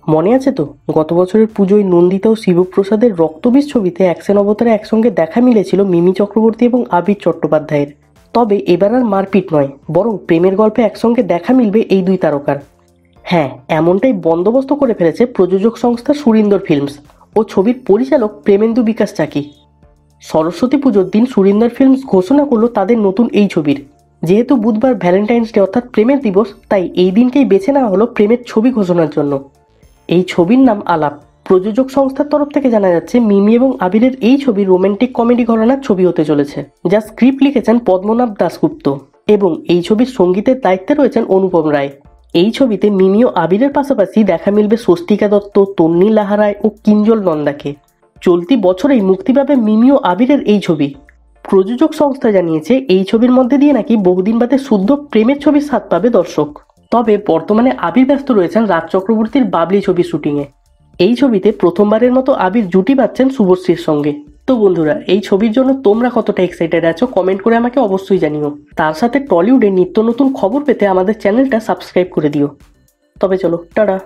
মনে আছে তো গত বছরের পুজোয় নন্দিতা ও শিবপ্রসাদের রক্তবীজ ছবিতে অ্যাকশন অবতারে একসঙ্গে দেখা মিলেছিল মিমি চক্রবর্তী এবং আবির চট্টোপাধ্যায়ের। তবে এবার আর মারপিট নয়, বরং প্রেমের গল্পে একসঙ্গে দেখা মিলবে এই দুই তারকার। হ্যাঁ, এমনটাই বন্দোবস্ত করে ফেলেছে প্রযোজক সংস্থা সুরিন্দর ফিল্মস ও ছবির পরিচালক প্রেমেন্দু বিকাশ চাকি। সরস্বতী পুজোর দিন সুরিন্দর ফিল্মস ঘোষণা করলো তাদের নতুন এই ছবির। যেহেতু বুধবার ভ্যালেন্টাইন্স ডে অর্থাৎ প্রেমের দিবস, তাই এই দিনকেই বেছে নেওয়া হলো প্রেমের ছবি ঘোষণার জন্য। এই ছবির নাম আলাপ। প্রযোজক সংস্থার তরফ থেকে জানা যাচ্ছে মিমি এবং আবিরের এই ছবি রোমান্টিক কমেডি ঘরানার ছবি হতে চলেছে, যা স্ক্রিপ্ট লিখেছেন পদ্মনাভ দাশগুপ্ত এবং এই ছবির সঙ্গীতের দায়িত্বে রয়েছেন অনুপম রায়। এই ছবিতে মিমি ও আবিরের পাশাপাশি দেখা মিলবে স্বস্তিকা দত্ত, তন্নি লাহারায় ও কিঞ্জল নন্দাকে। চলতি বছরেই মুক্তি পাবে মিমি ও আবিরের এই ছবি। প্রযোজক সংস্থা জানিয়েছে এই ছবির মধ্যে দিয়ে নাকি বহুদিন বাদে শুদ্ধ প্রেমের ছবির স্বাদ পাবে দর্শক। তবে বর্তমানে আবির ব্যস্ত রয়েছেন রাজ চক্রবর্তীর বাবলি ছবির শুটিংয়ে। এই ছবিতে প্রথমবারের মতো আবির জুটি পাচ্ছেন শুভশ্রীর সঙ্গে। তো বন্ধুরা, এই ছবির জন্য তোমরা কতটা এক্সাইটেড আছো কমেন্ট করে আমাকে অবশ্যই জানিও। তার সাথে টলিউডে নিত্য নতুন খবর পেতে আমাদের চ্যানেলটা সাবস্ক্রাইব করে দিও। তবে চলো, টাটা।